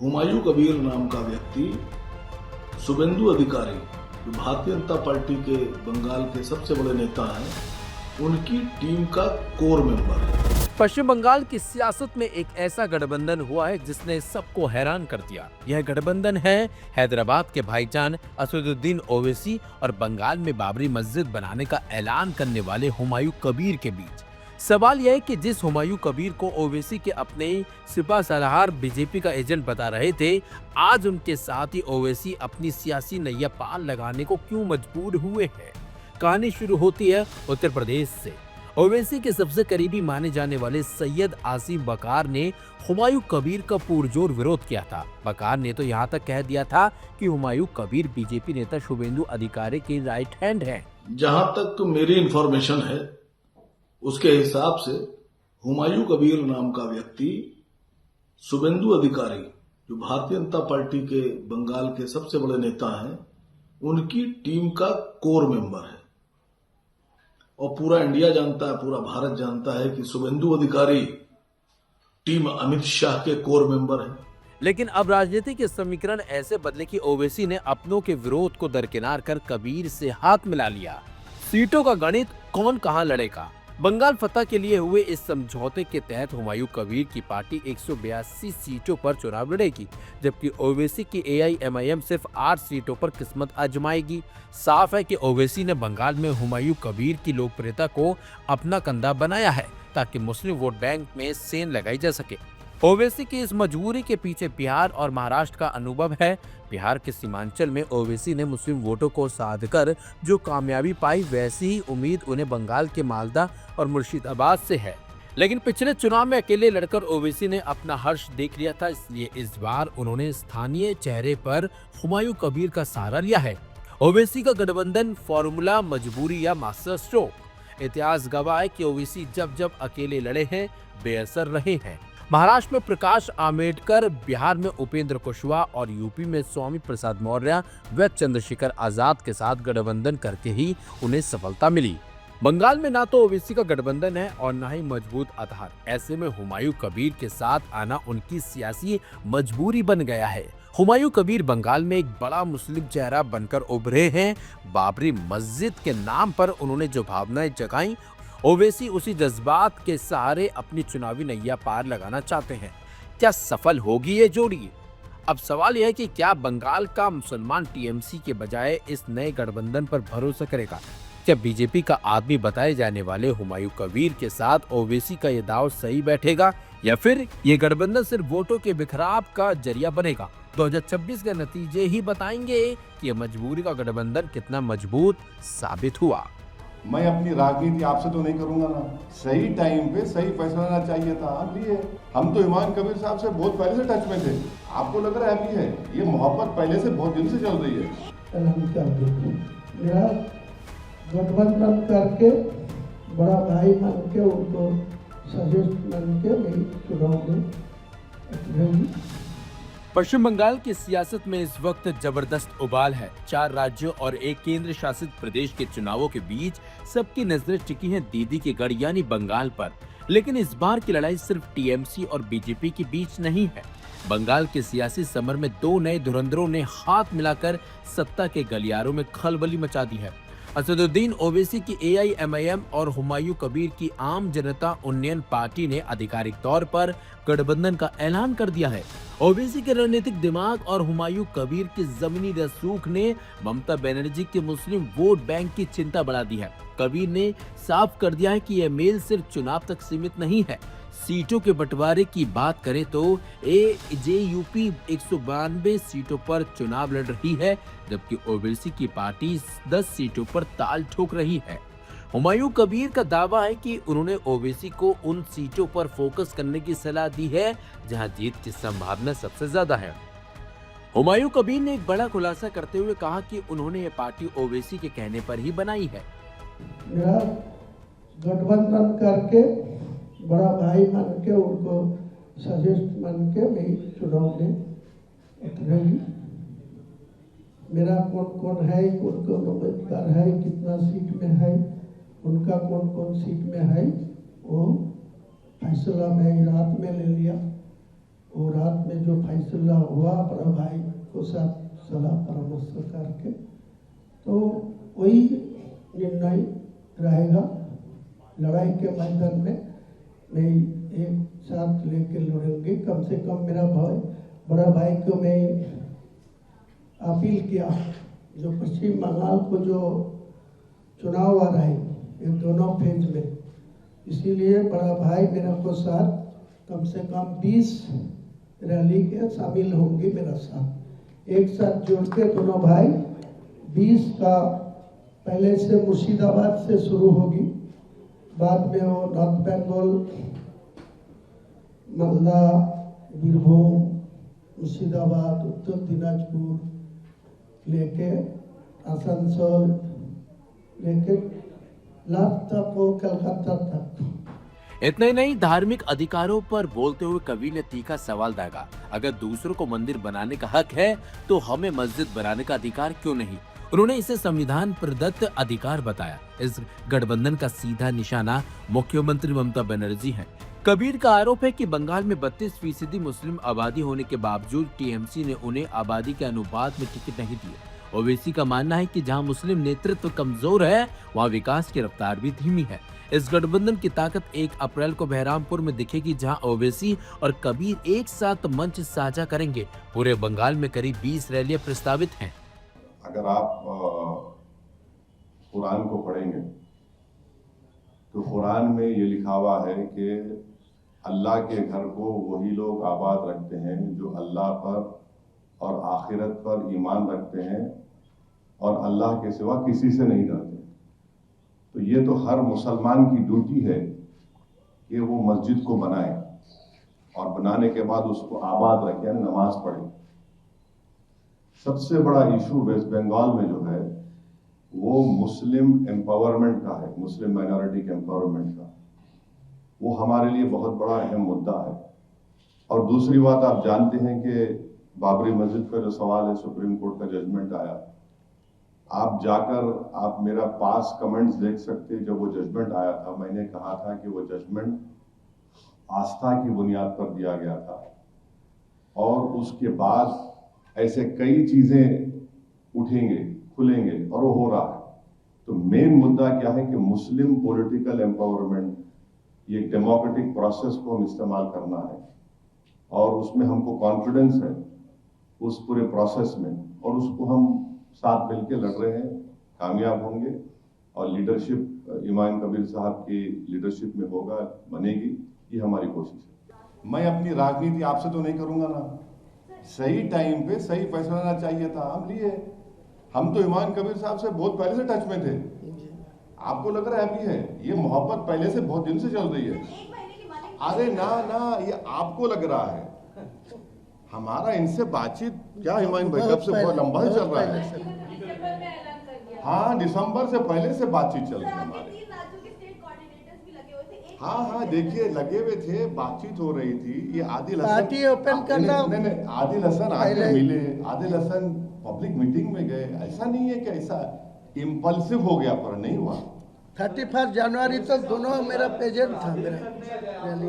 हुमायूं कबीर नाम का व्यक्ति शुभेंदु अधिकारी जो भारतीय जनता पार्टी के बंगाल के सबसे बड़े नेता हैं, उनकी टीम का कोर मेंबर है। पश्चिम बंगाल की सियासत में एक ऐसा गठबंधन हुआ है जिसने सबको हैरान कर दिया। यह गठबंधन है हैदराबाद के भाईजान असदुद्दीन ओवैसी और बंगाल में बाबरी मस्जिद बनाने का ऐलान करने वाले हुमायूं कबीर के बीच। सवाल यह है कि जिस हुमायूं कबीर को ओवैसी के अपने सिपा सलाहकार बीजेपी का एजेंट बता रहे थे, आज उनके साथ ही ओवैसी अपनी सियासी नैया पार लगाने को क्यों मजबूर हुए हैं। कहानी शुरू होती है उत्तर प्रदेश से। ओवैसी के सबसे करीबी माने जाने वाले सैयद आसिम बकार ने हुमायूं कबीर का पुरजोर विरोध किया था। बकार ने तो यहाँ तक कह दिया था कि हुमायूं कबीर बीजेपी नेता शुभेंदु अधिकारी के राइट हैंड हैं। जहां तक मेरी इंफॉर्मेशन है, उसके हिसाब से हुमायूं कबीर नाम का व्यक्ति शुभेंदु अधिकारी जो भारतीय जनता पार्टी के बंगाल के सबसे बड़े नेता हैं, उनकी टीम का कोर मेंबर है। और पूरा इंडिया जानता है, पूरा भारत जानता है कि शुभेंदु अधिकारी टीम अमित शाह के कोर मेंबर हैं। लेकिन अब राजनीति के समीकरण ऐसे बदले कि ओवैसी ने अपनों के विरोध को दरकिनार कर कबीर से हाथ मिला लिया। सीटों का गणित कौन कहां लड़ेगा। बंगाल फतह के लिए हुए इस समझौते के तहत हुमायूं कबीर की पार्टी 182 सीटों पर चुनाव लड़ेगी, जबकि ओवैसी की AIMIM सिर्फ 8 सीटों पर किस्मत आजमाएगी। साफ है कि ओवैसी ने बंगाल में हुमायूं कबीर की लोकप्रियता को अपना कंधा बनाया है ताकि मुस्लिम वोट बैंक में सेंध लगाई जा सके। ओवैसी की इस मजबूरी के पीछे बिहार और महाराष्ट्र का अनुभव है। बिहार के सीमांचल में ओवैसी ने मुस्लिम वोटों को साध कर जो कामयाबी पाई, वैसी ही उम्मीद उन्हें बंगाल के मालदा और मुर्शिदाबाद से है। लेकिन पिछले चुनाव में अकेले लड़कर ओवैसी ने अपना हर्ष देख लिया था, इसलिए इस बार उन्होंने स्थानीय चेहरे पर हुमायूं कबीर का सहारा लिया है। ओवैसी का गठबंधन फॉर्मूला, मजबूरी या मास्टर स्ट्रोक। इतिहास गवाह है कि ओवैसी जब जब अकेले लड़े हैं, बेअसर रहे हैं। महाराष्ट्र में प्रकाश आंबेडकर, बिहार में उपेंद्र कुशवाहा और यूपी में स्वामी प्रसाद मौर्य व चंद्रशेखर आजाद के साथ गठबंधन करके ही उन्हें सफलता मिली। बंगाल में ना तो ओवैसी का गठबंधन है और ना ही मजबूत आधार। ऐसे में हुमायूं कबीर के साथ आना उनकी सियासी मजबूरी बन गया है। हुमायूं कबीर बंगाल में एक बड़ा मुस्लिम चेहरा बनकर उभरे हैं। बाबरी मस्जिद के नाम पर उन्होंने जो भावनाएं जगाई, ओवैसी उसी जज्बात के सहारे अपनी चुनावी नैया पार लगाना चाहते हैं। क्या सफल होगी ये जोड़ी? अब सवाल यह है कि क्या बंगाल का मुसलमान TMC के बजाय इस नए गठबंधन पर भरोसा करेगा? क्या बीजेपी का आदमी बताए जाने वाले हुमायूं कबीर के साथ ओवैसी का ये दांव सही बैठेगा या फिर ये गठबंधन सिर्फ वोटों के बिखराव का जरिया बनेगा? 2026 के नतीजे ही बताएंगे कि ये मजबूरी का गठबंधन कितना मजबूत साबित हुआ। मैं अपनी राजनीति आपसे तो नहीं करूंगा ना। सही टाइम पे सही फैसला लेना चाहिए था, लिए हम तो हुमायूं कबीर साहब से बहुत पहले से टच में थे। आपको लग रहा है अभी है, ये मोहब्बत पहले से बहुत दिन से चल रही है। मेरा गठबंधन करके बड़ा भाई मान के उनको सजेस्ट मान के मेरी चुनाव में। पश्चिम बंगाल की सियासत में इस वक्त जबरदस्त उबाल है। 4 राज्यों और एक केंद्र शासित प्रदेश के चुनावों के बीच सबकी नजरें टिकी हैं दीदी के गढ़ यानी बंगाल पर। लेकिन इस बार की लड़ाई सिर्फ TMC और बीजेपी के बीच नहीं है। बंगाल के सियासी समर में 2 नए धुरंधरों ने हाथ मिलाकर सत्ता के गलियारों में खलबली मचा दी है। असदुद्दीन ओवैसी की AIMIM और हुमायूं कबीर की आम जनता उन्नयन पार्टी ने आधिकारिक तौर पर गठबंधन का ऐलान कर दिया है। ओवैसी के रणनीतिक दिमाग और हुमायूं कबीर की जमीनी रसूख ने ममता बनर्जी के मुस्लिम वोट बैंक की चिंता बढ़ा दी है। कबीर ने साफ कर दिया है कि यह मेल सिर्फ चुनाव तक सीमित नहीं है। सीटों के बंटवारे की बात करें तो AJUP 192 सीटों पर चुनाव लड़ रही है, जबकि ओवैसी की पार्टी 10 सीटों पर ताल ठोक रही है। हुमायूं कबीर का दावा है कि उन्होंने ओवैसी को उन सीटों पर फोकस करने की सलाह दी है जहां जीत की संभावना सबसे ज्यादा है। हुमायूं कबीर ने एक बड़ा खुलासा करते हुए कहा कि उन्होंने ये पार्टी ओवैसी के कहने पर ही बनाई है। मेरा गठबंधन करके बड़ा भाई मान के उनको सजेस्ट मान के मेरी चुनाव में उतरेगी। मेरा कौन कौन है, कौन कौन उम्मीदवार है, कितना सीट में है, उनका कौन कौन सीट में है, वो फैसला मैं रात में ले लिया। और रात में जो फैसला हुआ बड़ा भाई को साथ सलाह परामर्श करके, तो वही निर्णय रहेगा। लड़ाई के मैदान में मैं एक साथ लेके लड़ेंगे। कम से कम मेरा भाई, बड़ा भाई को मैं अपील किया, जो पश्चिम बंगाल को जो चुनाव आ रहा है ये दोनों फेज में, इसीलिए बड़ा भाई मेरा को साथ कम से कम 20 रैली के शामिल होंगे मेरा साथ। एक साथ जोड़ के दोनों भाई 20 का पहले से मुर्शिदाबाद से शुरू होगी, बाद में वो नॉर्थ बंगाल, मालदा, बीरभूम, मुर्शिदाबाद, उत्तर दिनाजपुर लेके आसनसोल लेके लास्ट तक वो कलकत्ता तक। इतना ही नहीं, धार्मिक अधिकारों पर बोलते हुए कवि ने तीखा सवाल दागा, अगर दूसरों को मंदिर बनाने का हक है तो हमें मस्जिद बनाने का अधिकार क्यों नहीं। उन्होंने इसे संविधान प्रदत्त अधिकार बताया। इस गठबंधन का सीधा निशाना मुख्यमंत्री ममता बनर्जी है। कबीर का आरोप है कि बंगाल में 32% मुस्लिम आबादी होने के बावजूद टीएमसी ने उन्हें आबादी के अनुपात में टिकट नहीं दिए। ओवैसी का मानना है कि जहां मुस्लिम नेतृत्व कमजोर है वहां विकास की रफ्तार भी धीमी है। इस गठबंधन की ताकत 1 अप्रैल को बहरामपुर में दिखेगी, जहां ओवैसी और कबीर एक साथ मंच साझा करेंगे। पूरे बंगाल में करीब 20 रैलियां प्रस्तावित हैं। अगर आप कुरान को पढ़ेंगे तो कुरान में ये लिखा हुआ है कि अल्लाह के घर को वही लोग आबाद रखते हैं जो अल्लाह पर और आखिरत पर ईमान रखते हैं और अल्लाह के सिवा किसी से नहीं डरते। तो ये तो हर मुसलमान की ड्यूटी है कि वो मस्जिद को बनाए और बनाने के बाद उसको आबाद रखें, नमाज पढ़े। सबसे बड़ा इशू वेस्ट बंगाल में जो है वो मुस्लिम एम्पावरमेंट का है, मुस्लिम माइनॉरिटी के एम्पावरमेंट का। वो हमारे लिए बहुत बड़ा अहम मुद्दा है। और दूसरी बात, आप जानते हैं कि बाबरी मस्जिद का जो सवाल है, सुप्रीम कोर्ट का जजमेंट आया, आप जाकर आप मेरा पास कमेंट्स देख सकते हैं। जब वो जजमेंट आया था मैंने कहा था कि वो जजमेंट आस्था की बुनियाद पर दिया गया था और उसके बाद ऐसे कई चीजें उठेंगे, खुलेंगे और वो हो रहा है। तो मेन मुद्दा क्या है कि मुस्लिम पॉलिटिकल एम्पावरमेंट, ये डेमोक्रेटिक प्रोसेस को हम इस्तेमाल करना है और उसमें हमको कॉन्फिडेंस है उस पूरे प्रोसेस में, और उसको हम साथ मिलकर लड़ रहे हैं, कामयाब होंगे और लीडरशिप इमाम कबीर साहब की लीडरशिप में होगा, बनेगी, ये हमारी कोशिश है। मैं अपनी राजनीति आपसे तो नहीं करूंगा ना, सही टाइम पे सही फैसला लेना चाहिए था, हम लिए। हम तो इमाम कबीर साहब से बहुत पहले से टच में थे। आपको लग रहा है अभी है, ये मोहब्बत पहले से बहुत दिन से चल रही है। अरे ना ना, ये आपको लग रहा है। हमारा इनसे बातचीत क्या इमाम भाई कब से बहुत लंबा चल रहा है। हाँ, दिसंबर से पहले से बातचीत चल रही है हमारी। हाँ, देखिए लगे हुए थे, बातचीत हो रही थी। ये आदिल हसन पार्टी ओपन करना, नहीं, आदिल हसन आके मिले, आदिल हसन पब्लिक मीटिंग में गए। ऐसा नहीं है कि ऐसा इम्पल्सिव हो गया, पर नहीं हुआ। 31 जनवरी तक दोनों मेरा प्रेजेंट था मेरा रैली।